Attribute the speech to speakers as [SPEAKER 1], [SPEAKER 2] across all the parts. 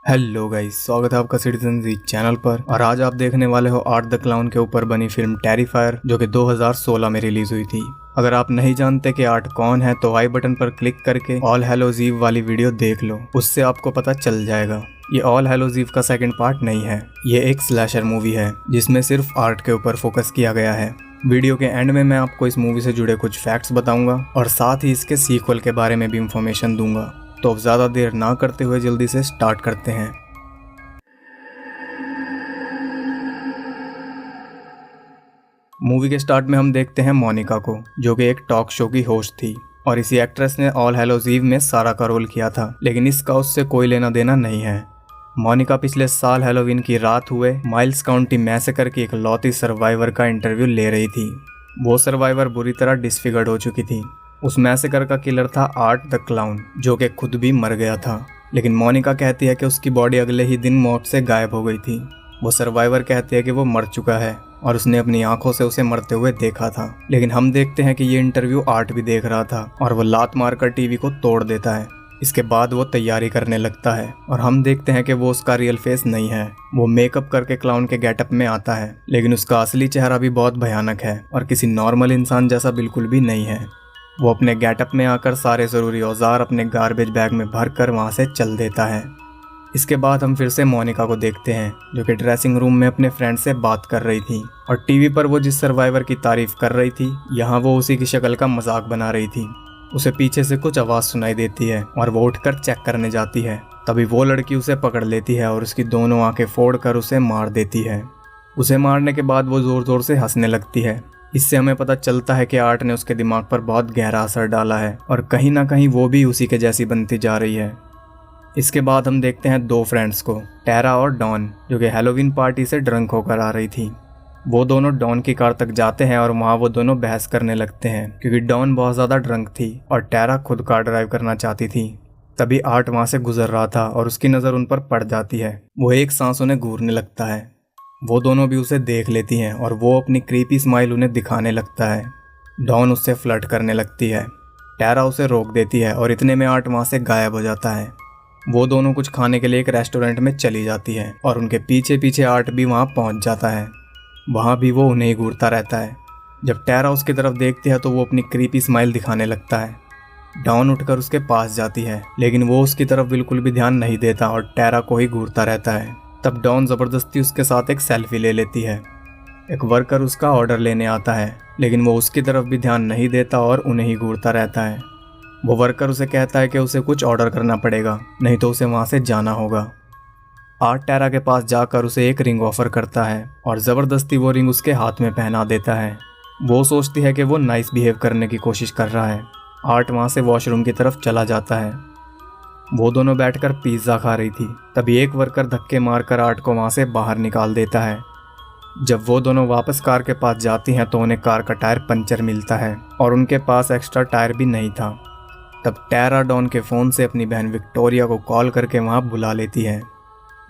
[SPEAKER 1] Hello guys, स्वागत है आपका सिटीजन जी चैनल पर। और आज आप देखने वाले हो आर्ट द क्लाउन के ऊपर बनी फिल्म टेरिफायर, जो कि 2016 में रिलीज हुई थी। अगर आप नहीं जानते कि आर्ट कौन है तो आई बटन पर क्लिक करके ऑल हैलोज ईव वाली वीडियो देख लो, उससे आपको पता चल जाएगा। ये ऑल हैलोज ईव का सेकंड पार्ट नहीं है, ये एक स्लैशर मूवी है जिसमें सिर्फ आर्ट के ऊपर फोकस किया गया है। वीडियो के एंड में मैं आपको इस मूवी से जुड़े कुछ फैक्ट्स बताऊंगा और साथ ही इसके सीक्वल के बारे में भी इंफॉर्मेशन दूंगा। तो अब ज़्यादा देर ना करते हुए जल्दी से स्टार्ट करते हैं। मूवी के स्टार्ट में हम देखते हैं मोनिका को, जो कि एक टॉक शो की होस्ट थी और इसी एक्ट्रेस ने ऑल हैलोज ईव में सारा का रोल किया था, लेकिन इसका उससे कोई लेना देना नहीं है। मोनिका पिछले साल हैलोवीन की रात हुए माइल्स काउंटी मैसेकर की इकलौती सर्वाइवर का इंटरव्यू ले रही थी। वो सर्वाइवर बुरी तरह डिसफिगर्ड हो चुकी थी। उस मैसेकर का किलर था आर्ट द क्लाउन, जो कि खुद भी मर गया था, लेकिन मोनिका कहती है कि उसकी बॉडी अगले ही दिन मौत से गायब हो गई थी। वो सर्वाइवर कहती है कि वो मर चुका है और उसने अपनी आंखों से उसे मरते हुए देखा था। लेकिन हम देखते हैं कि ये इंटरव्यू आर्ट भी देख रहा था और वो लात मारकर टीवी को तोड़ देता है। इसके बाद वो तैयारी करने लगता है और हम देखते हैं कि वो उसका रियल फेस नहीं है। वो मेकअप करके क्लाउन के गेटअप में आता है, लेकिन उसका असली चेहरा भी बहुत भयानक है और किसी नॉर्मल इंसान जैसा बिल्कुल भी नहीं है। वो अपने गेटअप में आकर सारे ज़रूरी औजार अपने गार्बेज बैग में भर कर वहाँ से चल देता है। इसके बाद हम फिर से मोनिका को देखते हैं, जो कि ड्रेसिंग रूम में अपने फ्रेंड से बात कर रही थी और टीवी पर वो जिस सर्वाइवर की तारीफ कर रही थी, यहाँ वो उसी की शक्ल का मजाक बना रही थी। उसे पीछे से कुछ आवाज़ सुनाई देती है और वो उठकर चेक करने जाती है। तभी वो लड़की उसे पकड़ लेती है और उसकी दोनों आंखें फोड़कर उसे मार देती है। उसे मारने के बाद वो ज़ोर ज़ोर से हंसने लगती है। इससे हमें पता चलता है कि आर्ट ने उसके दिमाग पर बहुत गहरा असर डाला है और कहीं ना कहीं वो भी उसी के जैसी बनती जा रही है। इसके बाद हम देखते हैं दो फ्रेंड्स को, टेरा और डॉन, जो कि हैलोवीन पार्टी से ड्रंक होकर आ रही थी। वो दोनों डॉन की कार तक जाते हैं और वहाँ वो दोनों बहस करने लगते हैं, क्योंकि डॉन बहुत ज़्यादा ड्रंक थी और टेरा खुद कार ड्राइव करना चाहती थी। तभी आर्ट वहाँ से गुजर रहा था और उसकी नज़र उन पर पड़ जाती है। वो एक सांस उन्हें घूरने लगता है। वो दोनों भी उसे देख लेती हैं और वो अपनी क्रीपी स्माइल उन्हें दिखाने लगता है। डॉन उससे फ्लर्ट करने लगती है। टेरा उसे रोक देती है और इतने में आर्ट वहाँ से गायब हो जाता है। वो दोनों कुछ खाने के लिए एक रेस्टोरेंट में चली जाती है और उनके पीछे पीछे आर्ट भी वहाँ पहुँच जाता है। वहाँ भी वो उन्हें ही घूरता रहता है। जब टेरा उसकी तरफ देखती है तो वो अपनी क्रीपी स्माइल दिखाने लगता है। डॉन उठकर उसके पास जाती है, लेकिन वो उसकी तरफ बिल्कुल भी ध्यान नहीं देता और टेरा को ही घूरता रहता है। तब डॉन ज़बरदस्ती उसके साथ एक सेल्फी ले लेती है। एक वर्कर उसका ऑर्डर लेने आता है, लेकिन वो उसकी तरफ भी ध्यान नहीं देता और उन्हें ही घूरता रहता है। वो वर्कर उसे कहता है कि उसे कुछ ऑर्डर करना पड़ेगा, नहीं तो उसे वहाँ से जाना होगा। आर्ट टेरा के पास जाकर उसे एक रिंग ऑफर करता है और ज़बरदस्ती वो रिंग उसके हाथ में पहना देता है। वो सोचती है कि वो नाइस बिहेव करने की कोशिश कर रहा है। आर्ट वहाँ से वॉशरूम की तरफ चला जाता है। वो दोनों बैठकर पिज़्ज़ा खा रही थी। तभी एक वर्कर धक्के मारकर आर्ट को वहाँ से बाहर निकाल देता है। जब वो दोनों वापस कार के पास जाती हैं तो उन्हें कार का टायर पंचर मिलता है और उनके पास एक्स्ट्रा टायर भी नहीं था। तब टेरा डॉन के फ़ोन से अपनी बहन विक्टोरिया को कॉल करके वहाँ बुला लेती है।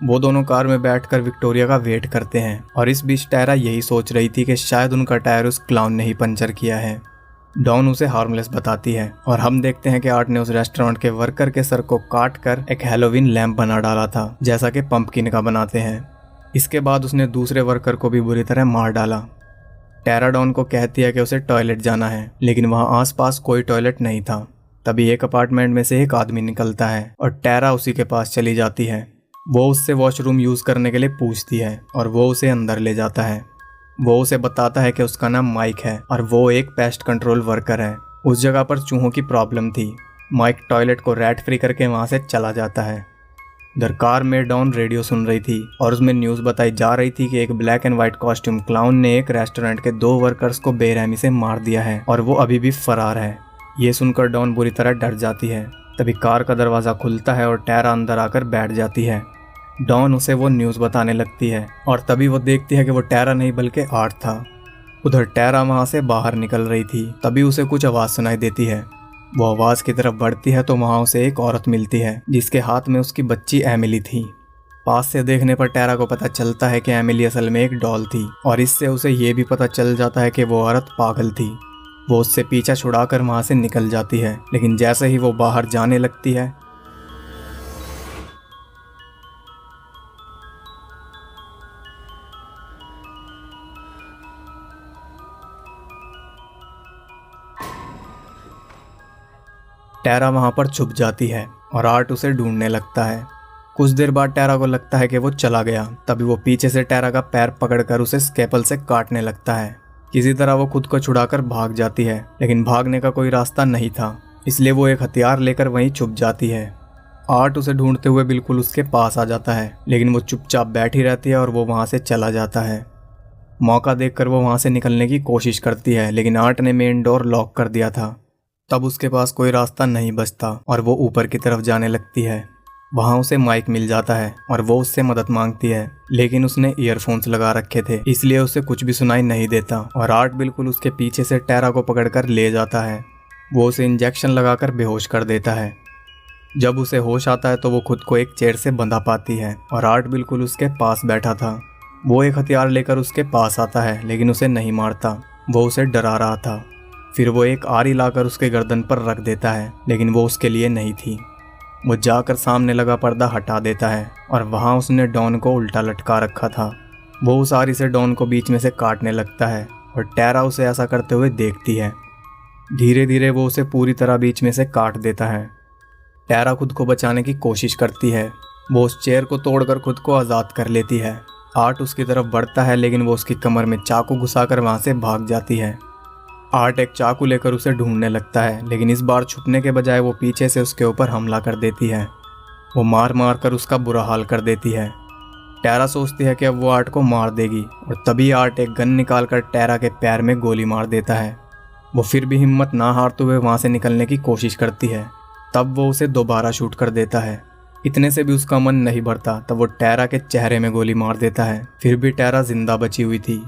[SPEAKER 1] वो दोनों कार में बैठकर विक्टोरिया का वेट करते हैं और इस बीच टेरा यही सोच रही थी कि शायद उनका टायर उस क्लाउन ने ही पंचर किया है। डॉन उसे हार्मलेस बताती है और हम देखते हैं कि आर्ट ने उस रेस्टोरेंट के वर्कर के सर को काट कर एक हैलोवीन लैंप बना डाला था, जैसा कि पंपकिन का बनाते हैं। इसके बाद उसने दूसरे वर्कर को भी बुरी तरह मार डाला। टेरा डॉन को कहती है कि उसे टॉयलेट जाना है, लेकिन वहाँ आसपास कोई टॉयलेट नहीं था। तभी एक अपार्टमेंट में से एक आदमी निकलता है और टेरा उसी के पास चली जाती है। वो उससे वॉशरूम यूज़ करने के लिए पूछती है और वो उसे अंदर ले जाता है। वो उसे बताता है कि उसका नाम माइक है और वो एक पेस्ट कंट्रोल वर्कर है। उस जगह पर चूहों की प्रॉब्लम थी। माइक टॉयलेट को रैट फ्री करके वहाँ से चला जाता है। उधर कार में डॉन रेडियो सुन रही थी और उसमें न्यूज़ बताई जा रही थी कि एक black and white costume clown ने एक रेस्टोरेंट के 2 वर्कर्स को बेरहमी से मार दिया है और वो अभी भी फरार है। ये सुनकर डॉन बुरी तरह डर जाती है। तभी कार का दरवाज़ा खुलता है और टेरा अंदर आकर बैठ जाती है। डॉन उसे वो न्यूज़ बताने लगती है और तभी वो देखती है कि वो टेरा नहीं बल्कि आर्ट था। उधर टेरा वहाँ से बाहर निकल रही थी। तभी उसे कुछ आवाज़ सुनाई देती है। वो आवाज़ की तरफ बढ़ती है तो वहाँ उसे एक औरत मिलती है, जिसके हाथ में उसकी बच्ची एमिली थी। पास से देखने पर टेरा को पता चलता है कि एमिली असल में एक डॉल थी और इससे उसे ये भी पता चल जाता है कि वो औरत पागल थी। वो उससे पीछा छुड़ाकर वहाँ से निकल जाती है, लेकिन जैसे ही वो बाहर जाने लगती है टेरा वहाँ पर छुप जाती है और आर्ट उसे ढूंढने लगता है। कुछ देर बाद टेरा को लगता है कि वो चला गया, तभी वो पीछे से टेरा का पैर पकड़कर उसे स्केपल से काटने लगता है। किसी तरह वो खुद को छुड़ाकर भाग जाती है, लेकिन भागने का कोई रास्ता नहीं था, इसलिए वो एक हथियार लेकर वहीं छुप जाती है। आर्ट उसे ढूंढते हुए बिल्कुल उसके पास आ जाता है, लेकिन वो चुपचाप बैठी रहती है और वो वहाँ से चला जाता है। मौका देखकर वो वहाँ से निकलने की कोशिश करती है, लेकिन आर्ट ने मेन डोर लॉक कर दिया था। तब उसके पास कोई रास्ता नहीं बचता और वो ऊपर की तरफ जाने लगती है। वहाँ उसे माइक मिल जाता है और वो उससे मदद मांगती है, लेकिन उसने ईयरफोन्स लगा रखे थे, इसलिए उसे कुछ भी सुनाई नहीं देता और आर्ट बिल्कुल उसके पीछे से टेरा को पकड़कर ले जाता है। वो उसे इंजेक्शन लगाकर बेहोश कर देता है। जब उसे होश आता है तो वो खुद को एक चेयर से बंधा पाती है और आर्ट बिल्कुल उसके पास बैठा था। वो एक हथियार लेकर उसके पास आता है, लेकिन उसे नहीं मारता, वो उसे डरा रहा था। फिर वो एक आरी लाकर उसके गर्दन पर रख देता है, लेकिन वो उसके लिए नहीं थी। वो जाकर सामने लगा पर्दा हटा देता है और वहाँ उसने डॉन को उल्टा लटका रखा था। वो उस आरी से डॉन को बीच में से काटने लगता है और टेरा उसे ऐसा करते हुए देखती है। धीरे धीरे वो उसे पूरी तरह बीच में से काट देता है। टेरा खुद को बचाने की कोशिश करती है। वो उस चेयर को तोड़कर खुद को आज़ाद कर लेती है। आर्ट उसकी तरफ बढ़ता है, लेकिन वो उसकी कमर में चाकू घुसाकर वहाँ से भाग जाती है। आर्ट एक चाकू लेकर उसे ढूंढने लगता है, लेकिन इस बार छुपने के बजाय वो पीछे से उसके ऊपर हमला कर देती है। वो मार मार कर उसका बुरा हाल कर देती है। टेरा सोचती है कि अब वो आर्ट को मार देगी और तभी आर्ट एक गन निकालकर टेरा के पैर में गोली मार देता है। वो फिर भी हिम्मत ना हारते हुए वहाँ से निकलने की कोशिश करती है। तब वो उसे दोबारा शूट कर देता है। इतने से भी उसका मन नहीं भरता, तब वो टेरा के चेहरे में गोली मार देता है। फिर भी टेरा जिंदा बची हुई थी।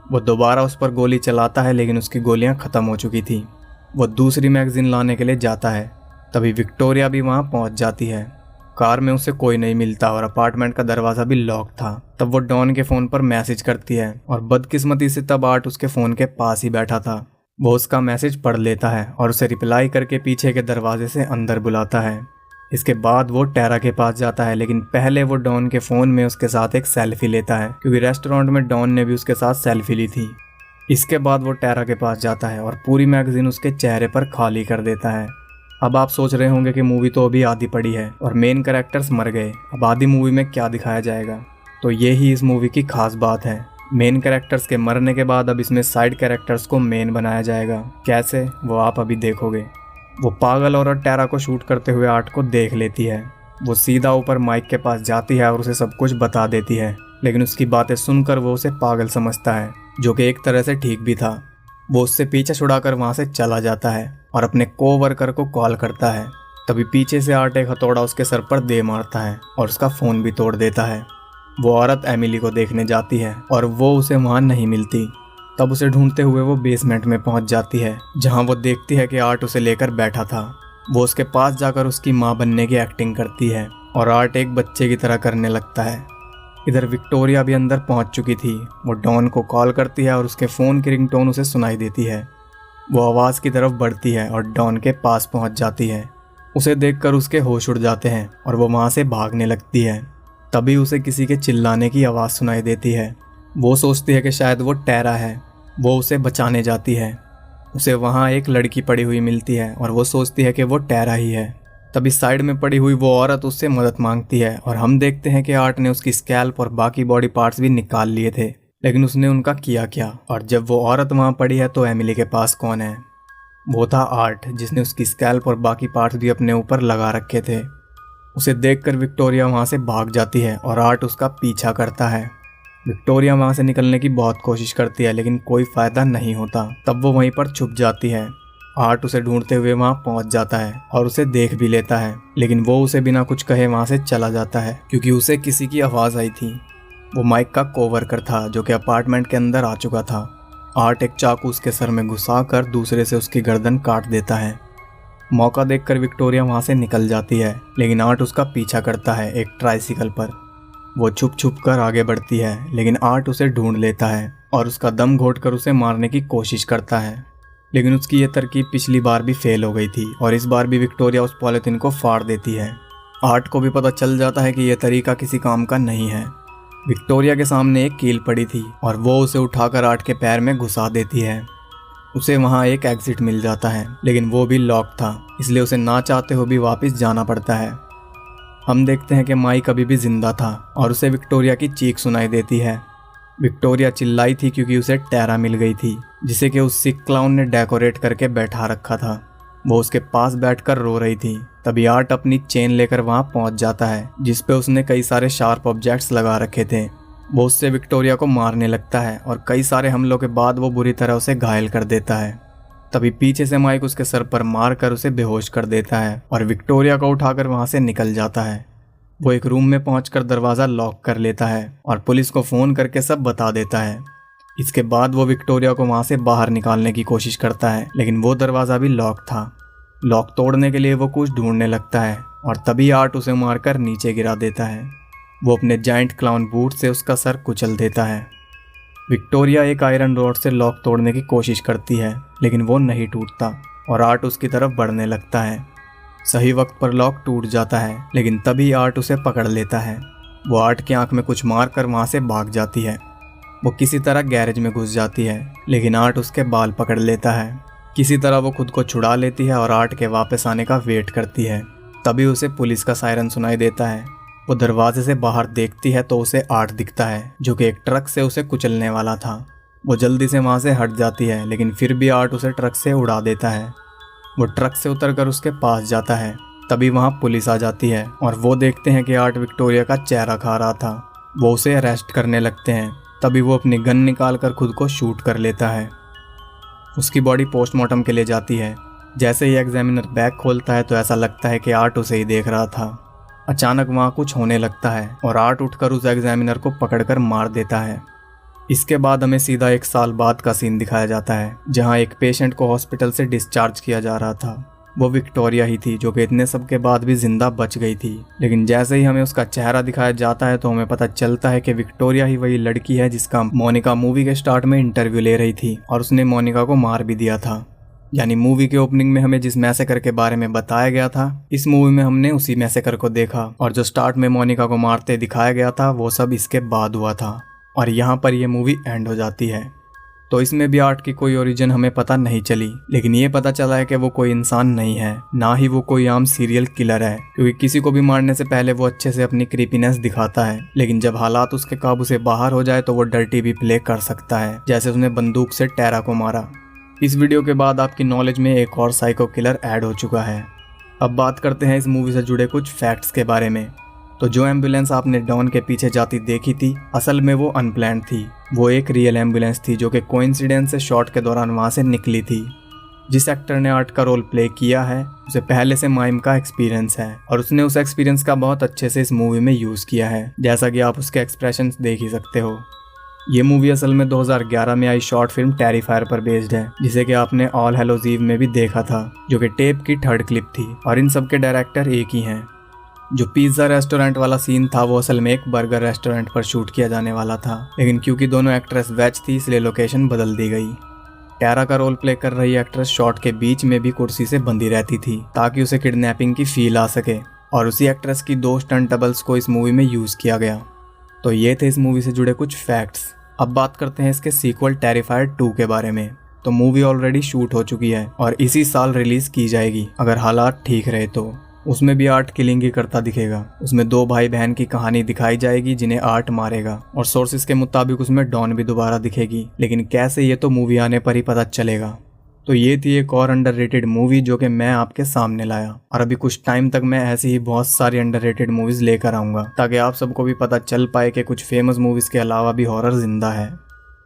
[SPEAKER 1] वो दोबारा उस पर गोली चलाता है, लेकिन उसकी गोलियां ख़त्म हो चुकी थी। वो दूसरी मैगजीन लाने के लिए जाता है। तभी विक्टोरिया भी वहां पहुंच जाती है। कार में उसे कोई नहीं मिलता और अपार्टमेंट का दरवाज़ा भी लॉक था। तब वो डॉन के फ़ोन पर मैसेज करती है और बदकिस्मती से तब आर्ट उसके फ़ोन के पास ही बैठा था। वो उसका मैसेज पढ़ लेता है और उसे रिप्लाई करके पीछे के दरवाजे से अंदर बुलाता है। इसके बाद वो टेरा के पास जाता है, लेकिन पहले वो डॉन के फ़ोन में उसके साथ एक सेल्फी लेता है, क्योंकि रेस्टोरेंट में डॉन ने भी उसके साथ सेल्फी ली थी। इसके बाद वो टेरा के पास जाता है और पूरी मैगजीन उसके चेहरे पर खाली कर देता है। अब आप सोच रहे होंगे कि मूवी तो अभी आधी पड़ी है और मेन कैरेक्टर्स मर गए, अब आधी मूवी में क्या दिखाया जाएगा। तो ये ही इस मूवी की खास बात है। मेन कैरेक्टर्स के मरने के बाद अब इसमें साइड कैरेक्टर्स को मेन बनाया जाएगा। कैसे, वो आप अभी देखोगे। वो पागल औरत टेरा को शूट करते हुए आर्ट को देख लेती है। वो सीधा ऊपर माइक के पास जाती है और उसे सब कुछ बता देती है, लेकिन उसकी बातें सुनकर वो उसे पागल समझता है, जो कि एक तरह से ठीक भी था। वो उससे पीछे छुड़ाकर वहाँ से चला जाता है और अपने कोवर्कर को कॉल करता है। तभी पीछे से आर्ट एक हथौड़ा उसके सर पर दे मारता है और उसका फ़ोन भी तोड़ देता है। वो औरत एमिली को देखने जाती है और वो उसे वहाँ नहीं मिलती। तब उसे ढूंढते हुए वो बेसमेंट में पहुंच जाती है, जहां वो देखती है कि आर्ट उसे लेकर बैठा था। वो उसके पास जाकर उसकी मां बनने की एक्टिंग करती है और आर्ट एक बच्चे की तरह करने लगता है। इधर विक्टोरिया भी अंदर पहुंच चुकी थी। वो डॉन को कॉल करती है और उसके फ़ोन की रिंगटोन उसे सुनाई देती है। वो आवाज़ की तरफ बढ़ती है और डॉन के पास पहुंच जाती है। उसे देखकर उसके होश उड़ जाते हैं और वो वहाँ से भागने लगती है। तभी उसे किसी के चिल्लाने की आवाज़ सुनाई देती है। वो सोचती है कि शायद वो टेरा है। वो उसे बचाने जाती है। उसे वहाँ एक लड़की पड़ी हुई मिलती है और वो सोचती है कि वो टेरा ही है। तभी साइड में पड़ी हुई वो औरत उससे मदद मांगती है और हम देखते हैं कि आर्ट ने उसकी स्कैल्प और बाकी बॉडी पार्ट्स भी निकाल लिए थे, लेकिन उसने उनका किया क्या। और जब वो औरत वहाँ पड़ी है तो एमिली के पास कौन है? वो था आर्ट, जिसने उसकी स्कैल्प और बाकी पार्ट्स भी अपने ऊपर लगा रखे थे। उसे देखकर विक्टोरिया वहाँ से भाग जाती है और आर्ट उसका पीछा करता है। विक्टोरिया वहाँ से निकलने की बहुत कोशिश करती है, लेकिन कोई फ़ायदा नहीं होता। तब वो वहीं पर छुप जाती है। आर्ट उसे ढूंढते हुए वहाँ पहुँच जाता है और उसे देख भी लेता है, लेकिन वो उसे बिना कुछ कहे वहाँ से चला जाता है, क्योंकि उसे किसी की आवाज़ आई थी। वो माइक का कोवर्कर था, जो कि अपार्टमेंट के अंदर आ चुका था। आर्ट एक चाकू उसके सर में घुसाकर दूसरे से उसकी गर्दन काट देता है। मौका देखकर विक्टोरिया वहाँ से निकल जाती है, लेकिन आर्ट उसका पीछा करता है एक ट्राइसिकल पर। वो छुप छुप कर आगे बढ़ती है, लेकिन आर्ट उसे ढूंढ लेता है और उसका दम घोंटकर उसे मारने की कोशिश करता है। लेकिन उसकी ये तरकीब पिछली बार भी फेल हो गई थी और इस बार भी विक्टोरिया उस पॉलिथीन को फाड़ देती है। आर्ट को भी पता चल जाता है कि यह तरीका किसी काम का नहीं है। विक्टोरिया के सामने एक कील पड़ी थी और वो उसे उठाकर आर्ट के पैर में घुसा देती है। उसे वहाँ एक एग्जिट मिल जाता है, लेकिन वो भी लॉक था, इसलिए उसे ना चाहते हुए भी वापस जाना पड़ता है। हम देखते हैं कि माइक अभी भी जिंदा था और उसे विक्टोरिया की चीख सुनाई देती है। विक्टोरिया चिल्लाई थी क्योंकि उसे टैरा मिल गई थी, जिसे कि उस सिक क्लाउन ने डेकोरेट करके बैठा रखा था। वो उसके पास बैठकर रो रही थी। तभी आर्ट अपनी चेन लेकर वहां पहुंच जाता है, जिस पे उसने कई सारे शार्प ऑब्जेक्ट्स लगा रखे थे। वो उससे विक्टोरिया को मारने लगता है और कई सारे हमलों के बाद वो बुरी तरह उसे घायल कर देता है। तभी पीछे से माइक उसके सर पर मार कर उसे बेहोश कर देता है और विक्टोरिया को उठाकर वहां से निकल जाता है। वो एक रूम में पहुंचकर दरवाज़ा लॉक कर लेता है और पुलिस को फ़ोन करके सब बता देता है। इसके बाद वो विक्टोरिया को वहां से बाहर निकालने की कोशिश करता है, लेकिन वो दरवाज़ा भी लॉक था। लॉक तोड़ने के लिए वो कुछ ढूंढने लगता है और तभी आर्ट उसे मारकर नीचे गिरा देता है। वो अपने जाइंट क्लाउन बूट से उसका सर कुचल देता है। विक्टोरिया एक आयरन रॉड से लॉक तोड़ने की कोशिश करती है, लेकिन वो नहीं टूटता और आर्ट उसकी तरफ बढ़ने लगता है। सही वक्त पर लॉक टूट जाता है, लेकिन तभी आर्ट उसे पकड़ लेता है। वो आर्ट की आंख में कुछ मार कर वहाँ से भाग जाती है। वो किसी तरह गैरेज में घुस जाती है, लेकिन आर्ट उसके बाल पकड़ लेता है। किसी तरह वो खुद को छुड़ा लेती है और आर्ट के वापस आने का वेट करती है। तभी उसे पुलिस का सायरन सुनाई देता है। वो दरवाजे से बाहर देखती है तो उसे आर्ट दिखता है, जो कि एक ट्रक से उसे कुचलने वाला था। वो जल्दी से वहाँ से हट जाती है, लेकिन फिर भी आर्ट उसे ट्रक से उड़ा देता है। वो ट्रक से उतरकर उसके पास जाता है। तभी वहाँ पुलिस आ जाती है और वो देखते हैं कि आर्ट विक्टोरिया का चेहरा खा रहा था। वो उसे अरेस्ट करने लगते हैं। तभी वो अपनी गन निकाल कर खुद को शूट कर लेता है। उसकी बॉडी पोस्टमार्टम के लिए जाती है। जैसे ही एग्जामिनर बैग खोलता है तो ऐसा लगता है कि आर्ट उसे ही देख रहा था। अचानक वहाँ कुछ होने लगता है और आर्ट उठकर उस एग्जामिनर को पकड़कर मार देता है। इसके बाद हमें सीधा 1 साल बाद का सीन दिखाया जाता है, जहाँ एक पेशेंट को हॉस्पिटल से डिस्चार्ज किया जा रहा था। वो विक्टोरिया ही थी, जो कि इतने सब के बाद भी जिंदा बच गई थी। लेकिन जैसे ही हमें उसका चेहरा दिखाया जाता है तो हमें पता चलता है कि विक्टोरिया ही वही लड़की है जिसका मोनिका मूवी के स्टार्ट में इंटरव्यू ले रही थी और उसने मोनिका को मार भी दिया था। यानी मूवी के ओपनिंग में हमें जिस मैसेकर के बारे में बताया गया था, इस मूवी में हमने उसी मैसेकर को देखा, और जो स्टार्ट में मोनिका को मारते दिखाया गया था वो सब इसके बाद हुआ था। और यहाँ पर यह मूवी एंड हो जाती है। तो इसमें भी आर्ट की कोई ओरिजिन हमें पता नहीं चली, लेकिन ये पता चला है कि वो कोई इंसान नहीं है, ना ही वो कोई आम सीरियल किलर है, क्योंकि किसी को भी मारने से पहले वो अच्छे से अपनी क्रीपीनेस दिखाता है। लेकिन जब हालात उसके काबू से बाहर हो जाए तो वो डर्टी भी प्ले कर सकता है, जैसे उसने बंदूक से टैरा को मारा। इस वीडियो के बाद आपकी नॉलेज में एक और साइको किलर ऐड हो चुका है। अब बात करते हैं इस मूवी से जुड़े कुछ फैक्ट्स के बारे में। तो जो एम्बुलेंस आपने डॉन के पीछे जाती देखी थी, असल में वो अनप्लान्ड थी। वो एक रियल एम्बुलेंस थी जो कि कोइंसिडेंस से शॉट के दौरान वहाँ से निकली थी। जिस एक्टर ने आर्ट का रोल प्ले किया है उसे पहले से माइम का एक्सपीरियंस है और उसने उस एक्सपीरियंस का बहुत अच्छे से इस मूवी में यूज़ किया है, जैसा कि आप उसके एक्सप्रेशंस देख ही सकते हो। ये मूवी असल में 2011 में आई शॉर्ट फिल्म टेरिफायर पर बेस्ड है, जिसे कि आपने ऑल हेलोज ईव में भी देखा था, जो कि टेप की 3rd क्लिप थी। और इन सब के डायरेक्टर एक ही हैं। जो पिज़्ज़ा रेस्टोरेंट वाला सीन था वो असल में एक बर्गर रेस्टोरेंट पर शूट किया जाने वाला था, लेकिन क्योंकि दोनों एक्ट्रेस वेज थी इसलिए लोकेशन बदल दी गई। टैरा का रोल प्ले कर रही एक्ट्रेस शॉट के बीच में भी कुर्सी से बंधी रहती थी ताकि उसे किडनैपिंग की फील आ सके, और उसी एक्ट्रेस की 2 स्टंट डबल्स को इस मूवी में यूज़ किया गया। तो ये थे इस मूवी से जुड़े कुछ फैक्ट्स। अब बात करते हैं इसके सीक्वल टेरिफायर 2 के बारे में। तो मूवी ऑलरेडी शूट हो चुकी है और इसी साल रिलीज की जाएगी, अगर हालात ठीक रहे तो। उसमें भी आर्ट किलिंग ही करता दिखेगा। उसमें 2 भाई बहन की कहानी दिखाई जाएगी जिन्हें आर्ट मारेगा, और सोर्सेज के मुताबिक उसमें डॉन भी दोबारा दिखेगी, लेकिन कैसे ये तो मूवी आने पर ही पता चलेगा। तो ये थी एक और अंडररेटेड मूवी जो कि मैं आपके सामने लाया, और अभी कुछ टाइम तक मैं ऐसी ही बहुत सारी अंडररेटेड मूवीज लेकर आऊँगा ताकि आप सबको भी पता चल पाए कि कुछ फेमस मूवीज़ के अलावा भी हॉरर जिंदा है।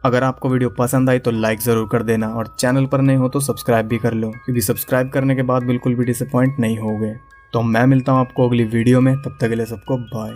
[SPEAKER 1] अगर आपको वीडियो पसंद आई तो लाइक ज़रूर कर देना, और चैनल पर नहीं हो तो सब्सक्राइब भी कर लो, क्योंकि सब्सक्राइब करने के बाद बिल्कुल भी डिसअपॉइंट नहीं होगे। तो मैं मिलता हूँ आपको अगली वीडियो में, तब तक के लिए सबको बाय।